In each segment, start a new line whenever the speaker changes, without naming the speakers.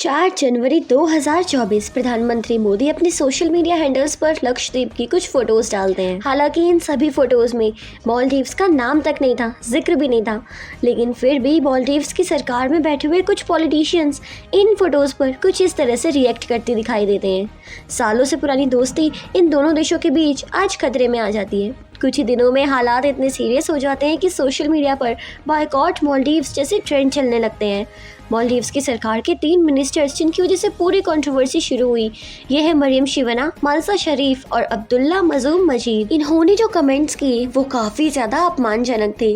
4 जनवरी 2024 प्रधानमंत्री मोदी अपने social media handles पर लक्षद्वीप की कुछ फोटोज डालते हैं। हालांकि इन सभी फोटोज में मालदीव्स का नाम तक नहीं था, जिक्र भी नहीं था, लेकिन फिर भी मालदीव्स की सरकार में बैठे हुए कुछ पॉलिटिशियंस इन फोटोज पर कुछ इस तरह से रिएक्ट करते दिखाई देते हैं। सालों से पुरानी दोस्ती इन दोनों देशों के बीच आज खतरे में आ जाती है। कुछ ही दिनों में हालात इतने सीरियस हो जाते हैं कि सोशल मीडिया पर बॉयकॉट मालदीव्स जैसे ट्रेंड चलने लगते हैं। मालदीव्स की सरकार के 3 मिनिस्टर्स जिनकी वजह से पूरी कंट्रोवर्सी शुरू हुई, ये है मरियम शिवना, माल्सा शरीफ और अब्दुल्ला मजूम मजीद। इन्होंने जो कमेंट्स किए वो काफ़ी ज़्यादा अपमानजनक थे।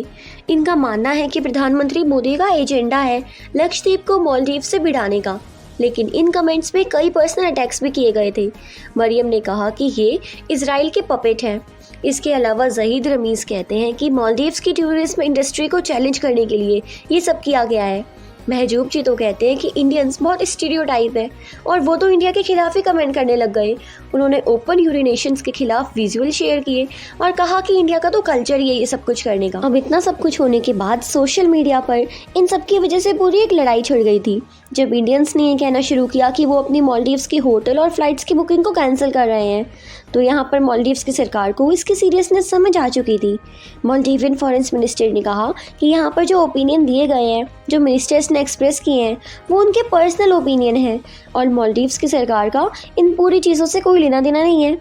इनका मानना है कि प्रधानमंत्री मोदी का एजेंडा है लक्षद्वीप को मालदीव से भिड़ाने का, लेकिन इन कमेंट्स में कई पर्सनल अटैक्स भी किए गए थे। मरियम ने कहा कि ये इजराइल के पपेट हैं। इसके अलावा जहीद रमीज कहते हैं कि मालदीव्स की टूरिज्म इंडस्ट्री को चैलेंज करने के लिए ये सब किया गया है। महजूब जी तो कहते हैं कि इंडियंस बहुत स्टीरियोटाइप है और वो तो इंडिया के खिलाफ ही कमेंट करने लग गए। उन्होंने ओपन यूरिनेशंस के खिलाफ विजुअल शेयर किए और कहा कि इंडिया का तो कल्चर ही है ये सब कुछ करने का। अब इतना सब कुछ होने के बाद सोशल मीडिया पर इन सब की वजह से पूरी एक लड़ाई छिड़ गई थी। जब इंडियंस ने ये कहना शुरू किया कि वो अपनी मालदीव्स की होटल और फ्लाइट्स की बुकिंग को कैंसिल कर रहे हैं, तो यहाँ पर मालदीव्स की सरकार को इसकी सीरियसनेस समझ आ चुकी थी। मालदीवियन फॉरेन मिनिस्टर ने कहा कि यहाँ पर जो ओपिनियन दिए गए हैं, जो मिनिस्टर्स ने एक्सप्रेस किए हैं, वो उनके पर्सनल ओपिनियन है और मालदीव्स की सरकार का इन पूरी चीज़ों से कोई लेना देना नहीं है।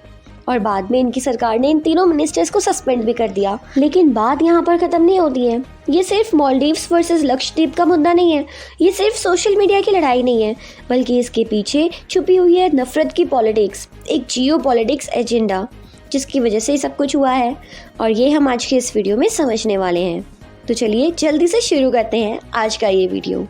और बाद में इनकी सरकार ने इन तीनों मिनिस्टर्स को सस्पेंड भी कर दिया। लेकिन बात यहाँ पर ख़त्म नहीं होती है। ये सिर्फ मालदीव्स वर्सेस लक्षद्वीप का मुद्दा नहीं है, ये सिर्फ सोशल मीडिया की लड़ाई नहीं है, बल्कि इसके पीछे छुपी हुई है नफरत की पॉलिटिक्स, एक जियो पॉलिटिक्स एजेंडा, जिसकी वजह से ये सब कुछ हुआ है। और ये हम आज के इस वीडियो में समझने वाले हैं। तो चलिए जल्दी से शुरू करते हैं आज का ये वीडियो।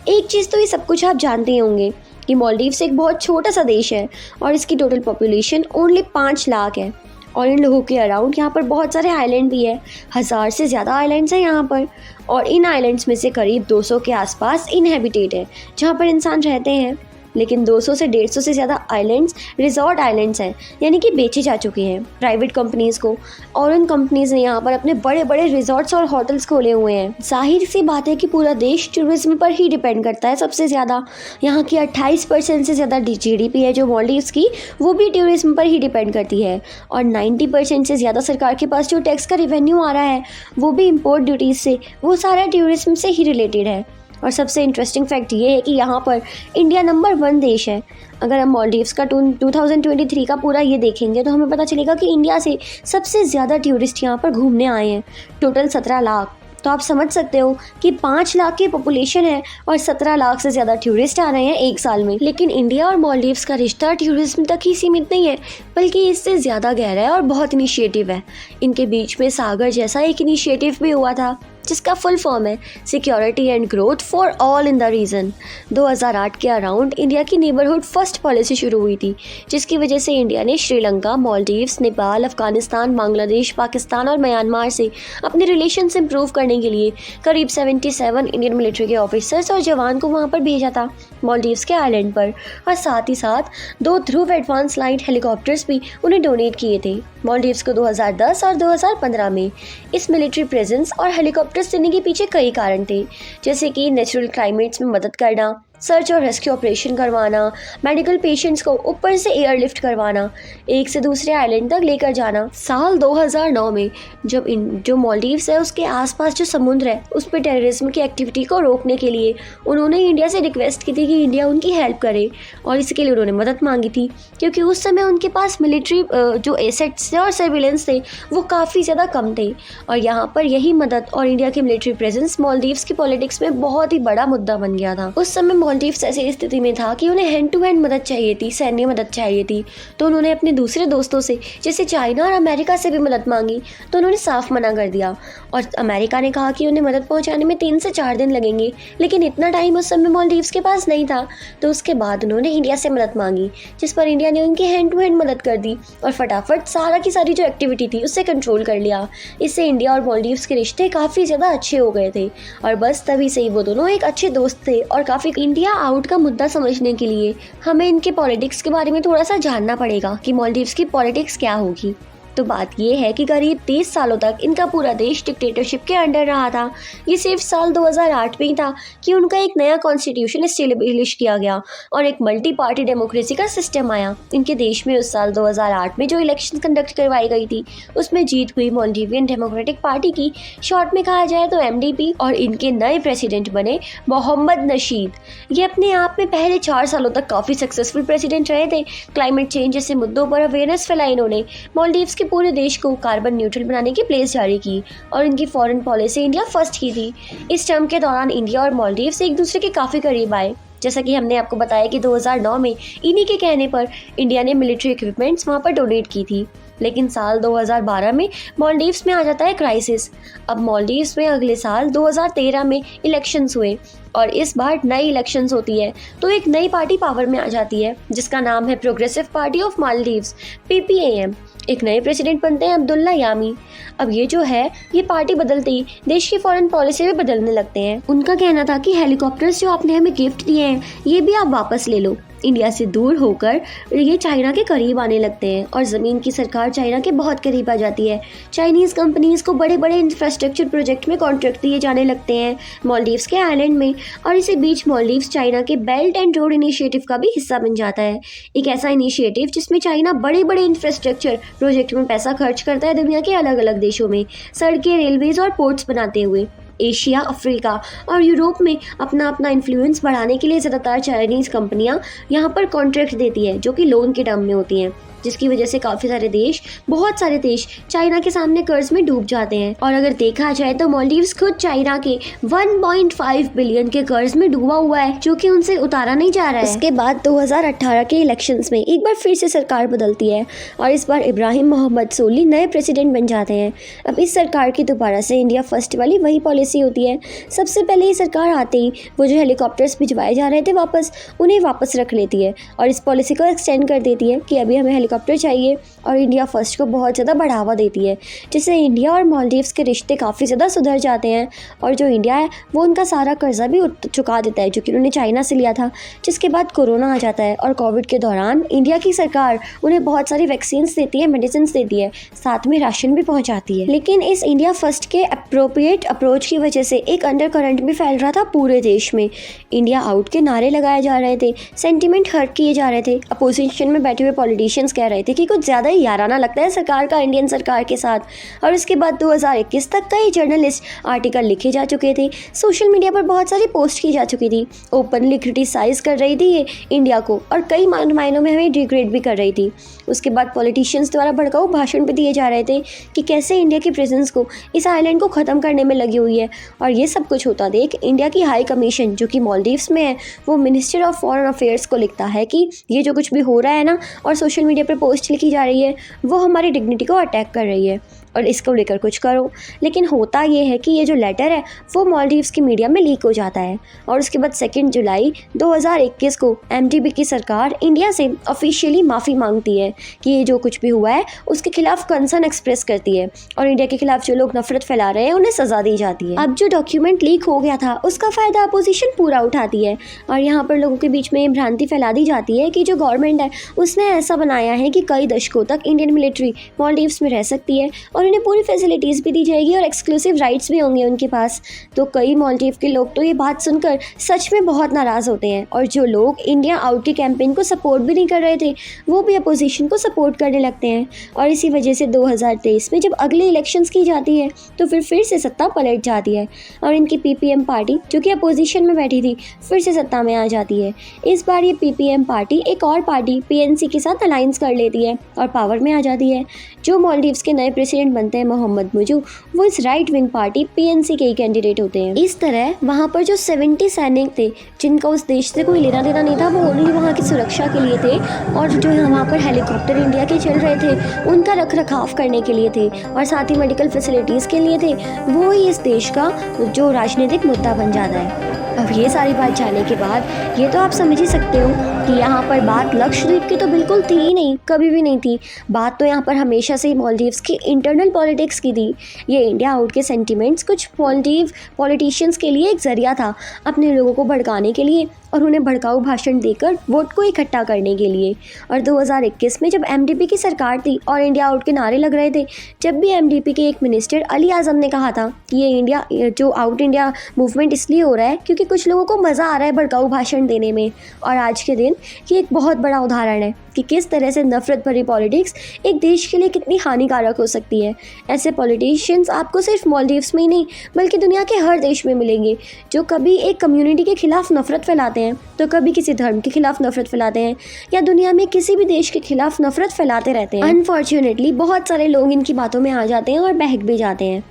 एक चीज़ तो ये सब कुछ आप जानते ही होंगे कि मालदीव्स एक बहुत छोटा सा देश है और इसकी टोटल पॉपुलेशन ओनली 5 लाख है और इन लोगों के अराउंड यहाँ पर बहुत सारे आइलैंड भी है। 1000 से ज़्यादा आइलैंड्स हैं यहाँ पर और इन आइलैंड्स में से करीब 200 के आसपास इनहेबिटेड है जहाँ पर इंसान रहते हैं। लेकिन 200 से 150 से ज़्यादा आइलैंड्स रिजॉर्ट आइलैंड्स हैं, यानी कि बेचे जा चुके हैं प्राइवेट कंपनीज़ को, और उन कंपनीज़ ने यहाँ पर अपने बड़े बड़े रिजॉर्ट्स और होटल्स खोले हुए हैं। जाहिर सी बात है कि पूरा देश टूरिज्म पर ही डिपेंड करता है सबसे ज़्यादा। यहाँ की 28% से ज़्यादा GDP है जो मालदीव्स की, वो भी टूरिज्म पर ही डिपेंड करती है। और 90% से ज़्यादा सरकार के पास जो टैक्स का रेवेन्यू आ रहा है वो भी इम्पोर्ट ड्यूटीज़ से, वो सारा टूरिज्म से ही रिलेटेड है। और सबसे इंटरेस्टिंग फैक्ट ये है कि यहाँ पर इंडिया नंबर 1 देश है। अगर हम मालदीव्स का 2023 का पूरा ये देखेंगे तो हमें पता चलेगा कि इंडिया से सबसे ज़्यादा टूरिस्ट यहाँ पर घूमने आए हैं, टोटल 17 लाख। तो आप समझ सकते हो कि 5 लाख की पॉपुलेशन है और 17 लाख से ज़्यादा टूरिस्ट आ रहे हैं एक साल में। लेकिन इंडिया और मालदीव्स का रिश्ता टूरिज्म तक ही सीमित नहीं है, बल्कि इससे ज़्यादा गहरा है और बहुत इनिशिएटिव है। इनके बीच में सागर जैसा एक इनिशिएटिव भी हुआ था जिसका फुल फॉर्म है security and growth for all in the region. 2008 के अराउंड इंडिया की नेबरहुड फर्स्ट पॉलिसी शुरू हुई थी, जिसकी वजह से इंडिया ने श्रीलंका, मालदीव्स, नेपाल, अफगानिस्तान, बांग्लादेश, पाकिस्तान और म्यांमार से अपने रिलेशंस इंप्रूव करने के लिए करीब 77 इंडियन मिलिट्री के ऑफिसर्स और जवान को वहाँ पर भेजा था मालदीव्स के आइलैंड पर। और साथ ही साथ 2 ध्रुव एडवांस लाइट हेलीकॉप्टर्स भी उन्हें डोनेट किए थे मालदीव्स को 2010 और 2015 में। इस मिलिट्री प्रेजेंस और हेलीकॉप्टर्स देने के पीछे कई कारण थे, जैसे कि नेचुरल क्लाइमेट्स में मदद करना, सर्च और रेस्क्यू ऑपरेशन करवाना, मेडिकल पेशेंट्स को ऊपर से एयरलिफ्ट करवाना, एक से दूसरे आइलैंड तक लेकर जाना। साल 2009 में जब जो मालदीव्स है उसके आसपास जो समुद्र है उस पर टेररिज्म की एक्टिविटी को रोकने के लिए उन्होंने इंडिया से रिक्वेस्ट की थी कि इंडिया उनकी हेल्प करे, और इसके लिए उन्होंने मदद मांगी थी क्योंकि उस समय उनके पास मिलिट्री जो एसेट्स थे और सर्विलेंस थे वो काफ़ी ज़्यादा कम थे। और यहाँ पर यही मदद और इंडिया की मिलिट्री प्रेजेंस मालदीव्स की पॉलिटिक्स में बहुत ही बड़ा मुद्दा बन गया था। उस समय मालदीव्स ऐसी स्थिति में था कि उन्हें हैंड टू हैंड मदद चाहिए थी, सैन्य मदद चाहिए थी। तो उन्होंने अपने दूसरे दोस्तों से जैसे चाइना और अमेरिका से भी मदद मांगी, तो उन्होंने साफ मना कर दिया। और अमेरिका ने कहा कि उन्हें मदद पहुंचाने में 3 से 4 दिन लगेंगे, लेकिन इतना टाइम उस समय मालदीव्स के पास नहीं था। तो उसके बाद उन्होंने इंडिया से मदद मांगी, जिस पर इंडिया ने उनकी हैंड टू हैंड मदद कर दी और फटाफट सारा की सारी जो एक्टिविटी थी उससे कंट्रोल कर लिया। इससे इंडिया और मालदीव्स के रिश्ते काफ़ी ज़्यादा अच्छे हो गए थे और बस तभी से ही वो दोनों एक अच्छे दोस्त थे। और काफ़ी इंडिया आउट का मुद्दा समझने के लिए हमें इनके पॉलिटिक्स के बारे में थोड़ा सा जानना पड़ेगा कि मालदीव्स की पॉलिटिक्स क्या होगी। तो बात ये है कि करीब 30 सालों तक इनका पूरा देश डिक्टेटरशिप के अंडर रहा था। ये सिर्फ साल 2008 में ही था कि उनका एक नया कॉन्स्टिट्यूशन एस्टेब्लिश किया गया और एक मल्टी पार्टी डेमोक्रेसी का सिस्टम आया। इनके देश में उस साल 2008 में जो इलेक्शन कंडक्ट करवाई गई थी उसमें जीत हुई मालदीवियन डेमोक्रेटिक पार्टी की, शॉर्ट में कहा जाए तो MDP, और इनके नए प्रेसिडेंट बने मोहम्मद नशीद। ये अपने आप में पहले 4 सालों तक काफ़ी सक्सेसफुल प्रेसिडेंट रहे थे। क्लाइमेट चेंज जैसे मुद्दों पर अवेयरनेस फैलाई इन्होंने, मालदीव्स के पूरे देश को कार्बन न्यूट्रल बनाने की प्लेस जारी की और इनकी फॉरेन पॉलिसी इंडिया फर्स्ट की थी। इस टर्म के दौरान इंडिया और मालदीव्स एक दूसरे के काफ़ी करीब आए। जैसा कि हमने आपको बताया कि 2009 में इन्हीं के कहने पर इंडिया ने मिलिट्री इक्विपमेंट्स वहाँ पर डोनेट की थी। लेकिन साल 2012 में मालदीव्स में आ जाता है क्राइसिस। अब मालदीव्स में अगले साल 2013 में इलेक्शंस हुए और इस बार नई इलेक्शंस होती है तो एक नई पार्टी पावर में आ जाती है जिसका नाम है progressive party of Maldives, PPAM। एक नए प्रेसिडेंट बनते हैं अब्दुल्ला यामी। अब ये जो है ये पार्टी बदलते ही देश की फॉरेन पॉलिसी भी बदलने लगते हैं। उनका कहना था कि हेलीकॉप्टर्स जो आपने हमें गिफ्ट दिए हैं ये भी आप वापस ले लो। इंडिया से दूर होकर ये चाइना के करीब आने लगते हैं और ज़मीन की सरकार चाइना के बहुत करीब आ जाती है। चाइनीज़ कंपनीज़ को बड़े बड़े इंफ्रास्ट्रक्चर प्रोजेक्ट में कॉन्ट्रैक्ट दिए जाने लगते हैं मालदीव्स के आइलैंड में, और इसी बीच मालदीव्स चाइना के बेल्ट एंड रोड इनिशिएटिव का भी हिस्सा बन जाता है। एक ऐसा इनिशिएटिव जिसमें चाइना बड़े बड़े इंफ्रास्ट्रक्चर प्रोजेक्ट में पैसा खर्च करता है दुनिया के अलग अलग देशों में, सड़कें, रेलवेज़ और पोर्ट्स बनाते हुए। एशिया, अफ्रीका और यूरोप में अपना अपना इन्फ्लुएंस बढ़ाने के लिए ज़्यादातर चाइनीज़ कंपनियां यहाँ पर कॉन्ट्रैक्ट देती है जो कि लोन के टर्म में होती हैं, जिसकी वजह से काफ़ी सारे देश, बहुत सारे देश चाइना के सामने कर्ज में डूब जाते हैं। और अगर देखा जाए तो मालदीव्स खुद चाइना के 1.5 बिलियन के कर्ज में डूबा हुआ है जो कि उनसे उतारा नहीं जा रहा है। इसके बाद 2018 के इलेक्शंस में एक बार फिर से सरकार बदलती है और इस बार इब्राहिम मोहम्मद सोली नए प्रेसिडेंट बन जाते हैं। अब इस सरकार की दोबारा से इंडिया फर्स्ट वाली वही पॉलिसी होती है। सबसे पहले ये सरकार आते ही वो जो हेलीकॉप्टर्स भिजवाए जा रहे थे वापस, उन्हें वापस रख लेती है और इस पॉलिसी को एक्सटेंड कर देती है कि अभी हमें हेलीकॉप्टर चाहिए, और इंडिया फर्स्ट को बहुत ज़्यादा बढ़ावा देती है, जिससे इंडिया और मालदीव्स के रिश्ते काफ़ी ज़्यादा सुधर जाते हैं। और जो इंडिया है वो उनका सारा कर्जा भी चुका देता है जो कि उन्होंने चाइना से लिया था। जिसके बाद कोरोना आ जाता है और कोविड के दौरान इंडिया की सरकार उन्हें बहुत सारी वैक्सीन देती है, मेडिसिन देती है, साथ में राशन भी पहुँचाती है। लेकिन इस इंडिया फर्स्ट के अप्रोप्रिएट अप्रोच की वजह से एक अंडर करंट भी फैल रहा था पूरे देश में। इंडिया आउट के नारे लगाए जा रहे थे, सेंटिमेंट हर्ट किए जा रहे थे। अपोजिशन में बैठे हुए पॉलिटिशियंस कह रहे थे कि कुछ ज़्यादा ही याराना लगता है सरकार का इंडियन सरकार के साथ। और इसके बाद 2021 तक कई जर्नलिस्ट आर्टिकल लिखे जा चुके थे, सोशल मीडिया पर बहुत सारी पोस्ट की जा चुकी थी, ओपनली क्रिटिसाइज कर रही थी ये इंडिया को और कई मायनों में हमें डिग्रेड भी कर रही थी। उसके बाद पॉलिटिशियंस द्वारा भड़काऊ भाषण भी दिए जा रहे थे कि कैसे इंडिया की प्रेजेंस को, इस आइलैंड को ख़त्म करने में लगी हुई है। और ये सब कुछ होता देख इंडिया की हाई कमीशन जो कि मालदीव्स में है वो मिनिस्टर ऑफ फॉरेन अफेयर्स को लिखता है कि ये जो कुछ भी हो रहा है ना और सोशल मीडिया पर पोस्ट लिखी जा रही है वो हमारी डिग्निटी को अटैक कर रही है और इसको लेकर कुछ करो। लेकिन होता ये है कि ये जो लेटर है वो मालदीव्स की मीडिया में लीक हो जाता है और उसके बाद 2 जुलाई 2021 को MDB की सरकार इंडिया से ऑफिशियली माफ़ी मांगती है कि ये जो कुछ भी हुआ है उसके खिलाफ कंसर्न एक्सप्रेस करती है और इंडिया के खिलाफ जो लोग नफरत फैला रहे हैं उन्हें सज़ा दी जाती है। अब जो डॉक्यूमेंट लीक हो गया था उसका फ़ायदा अपोजिशन पूरा उठाती है और यहाँ पर लोगों के बीच में ये भ्रांति फैला दी जाती है कि जो गवर्नमेंट है उसने ऐसा बनाया है कि कई दशकों तक इंडियन मिलिट्री मालदीव्स में रह सकती है और उन्हें पूरी फैसिलिटीज़ भी दी जाएगी और एक्सक्लूसिव राइट्स भी होंगे उनके पास। तो कई मालदीव के लोग तो ये बात सुनकर सच में बहुत नाराज़ होते हैं और जो लोग इंडिया आउट की कैंपेन को सपोर्ट भी नहीं कर रहे थे वो भी अपोजिशन को सपोर्ट करने लगते हैं। और इसी वजह से 2023 में जब अगले इलेक्शंस की जाती है तो फिर से सत्ता पलट जाती है और इनकी PPM पार्टी जो कि अपोजिशन में बैठी थी फिर से सत्ता में आ जाती है। इस बार ये PPM पार्टी एक और पार्टी PNC के साथ अलायंस कर लेती है और पावर में आ जाती है। जो मालदीव्स के नए प्रेसिडेंट बनते हैं मोहम्मद मुजू, वो इस राइट विंग पार्टी PNC के ही कैंडिडेट होते हैं। इस तरह वहाँ पर जो 70 सैनिक थे जिनका उस देश से कोई लेना देना नहीं था, वो ओनली वहाँ की सुरक्षा के लिए थे और जो वहाँ पर हेलीकॉप्टर इंडिया के चल रहे थे उनका रख रखाव करने के लिए थे और साथ ही मेडिकल फैसिलिटीज़ के लिए थे, वो ही इस देश का जो राजनीतिक मुद्दा बन जाता है। अब ये सारी बात जानने के बाद ये तो आप समझ ही सकते हो कि यहाँ पर बात लक्षद्वीप की तो बिल्कुल थी ही नहीं, कभी भी नहीं थी। बात तो यहाँ पर हमेशा से ही मालदीव्स की इंटरनल पॉलिटिक्स की थी। ये इंडिया आउट के सेंटिमेंट्स कुछ मालदीव पॉलिटिशियंस के लिए एक ज़रिया था अपने लोगों को भड़काने के लिए और उन्हें भड़काऊ भाषण देकर वोट को इकट्ठा करने के लिए। और 2021 में जब एमडीपी की सरकार थी और इंडिया आउट के नारे लग रहे थे, जब भी एमडीपी के एक मिनिस्टर अली आज़म ने कहा था कि ये इंडिया जो आउट इंडिया मूवमेंट इसलिए हो रहा है क्योंकि कुछ लोगों को मज़ा आ रहा है भड़काऊ भाषण देने में। और आज के दिन ये एक बहुत बड़ा उदाहरण है कि किस तरह से नफरत भरी पॉलिटिक्स एक देश के लिए कितनी हानिकारक हो सकती है। ऐसे पॉलिटिशियंस आपको सिर्फ मालदीव्स में ही नहीं बल्कि दुनिया के हर देश में मिलेंगे, जो कभी एक कम्युनिटी के खिलाफ नफरत फैलाते हैं तो कभी किसी धर्म के खिलाफ नफरत फैलाते हैं या दुनिया में किसी भी देश के खिलाफ नफरत फैलाते रहते हैं। अनफॉर्चुनेटली बहुत सारे लोग इनकी बातों में आ जाते हैं और बहक भी जाते हैं।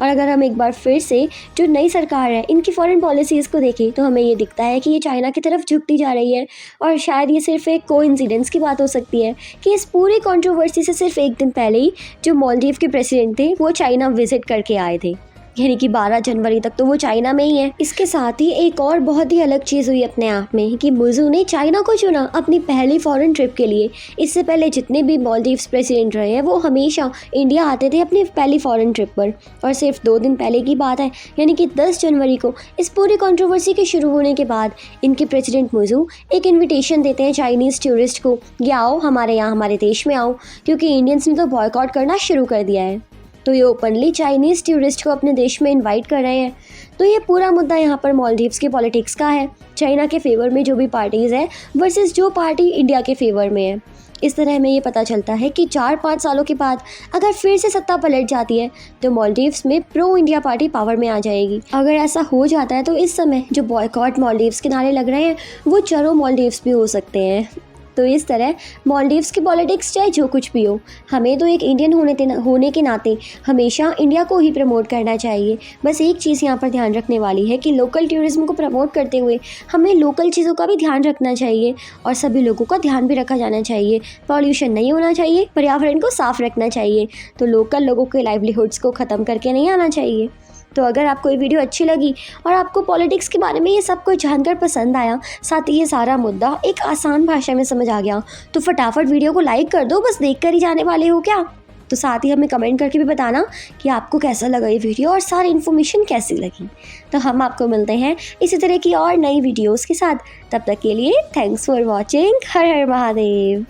और अगर हम एक बार फिर से जो नई सरकार है इनकी फॉरेन पॉलिसीज़ को देखें तो हमें ये दिखता है कि ये चाइना की तरफ झुकती जा रही है। और शायद ये सिर्फ एक कोइंसिडेंस की बात हो सकती है कि इस पूरी कंट्रोवर्सी से सिर्फ एक दिन पहले ही जो मालदीव के प्रेसिडेंट थे वो चाइना विजिट करके आए थे, यानी कि 12 जनवरी तक तो वो चाइना में ही है। इसके साथ ही एक और बहुत ही अलग चीज़ हुई अपने आप में कि मुजू ने चाइना को चुना अपनी पहली फॉरेन ट्रिप के लिए। इससे पहले जितने भी मालदीव्स प्रेसिडेंट रहे हैं वो हमेशा इंडिया आते थे अपनी पहली फॉरेन ट्रिप पर। और सिर्फ 2 दिन पहले की बात है, यानी कि 10 जनवरी को इस पूरी कंट्रोवर्सी के शुरू होने के बाद इनके प्रेसिडेंट मुजू एक इन्विटेशन देते हैं चाइनीज़ टूरिस्ट को कि आओ हमारे यहाँ, हमारे देश में आओ, क्योंकि इंडियंस ने तो बॉयकॉट करना शुरू कर दिया है। तो ये ओपनली चाइनीज़ टूरिस्ट को अपने देश में इनवाइट कर रहे हैं। तो ये पूरा मुद्दा यहाँ पर मालदीव्स की पॉलिटिक्स का है, चाइना के फेवर में जो भी पार्टीज़ है वर्सेस जो पार्टी इंडिया के फेवर में है। इस तरह हमें ये पता चलता है कि 4-5 सालों के बाद अगर फिर से सत्ता पलट जाती है तो मालदीव्स में प्रो इंडिया पार्टी पावर में आ जाएगी। अगर ऐसा हो जाता है तो इस समय जो बॉयकॉट मालदीव्स के नारे लग रहे हैं वो चरो मालदीव्स भी हो सकते हैं। तो इस तरह मालदीव्स की पॉलिटिक्स चाहे जो कुछ भी हो, हमें तो एक इंडियन होने के नाते हमेशा इंडिया को ही प्रमोट करना चाहिए। बस एक चीज़ यहाँ पर ध्यान रखने वाली है कि लोकल टूरिज्म को प्रमोट करते हुए हमें लोकल चीज़ों का भी ध्यान रखना चाहिए और सभी लोगों का ध्यान भी रखा जाना चाहिए। पॉल्यूशन नहीं होना चाहिए, पर्यावरण को साफ रखना चाहिए, तो लोकल लोगों के लाइवलीहुड्स को ख़त्म करके नहीं आना चाहिए। तो अगर आपको ये वीडियो अच्छी लगी और आपको पॉलिटिक्स के बारे में ये सब कुछ जानकर पसंद आया, साथ ही ये सारा मुद्दा एक आसान भाषा में समझ आ गया, तो फटाफट वीडियो को लाइक कर दो। बस देख कर ही जाने वाले हो क्या? तो साथ ही हमें कमेंट करके भी बताना कि आपको कैसा लगा ये वीडियो और सारी इन्फॉर्मेशन कैसी लगी। तो हम आपको मिलते हैं इसी तरह की और नई वीडियोज़ के साथ। तब तक के लिए thanks for watching. Her her Mahadev.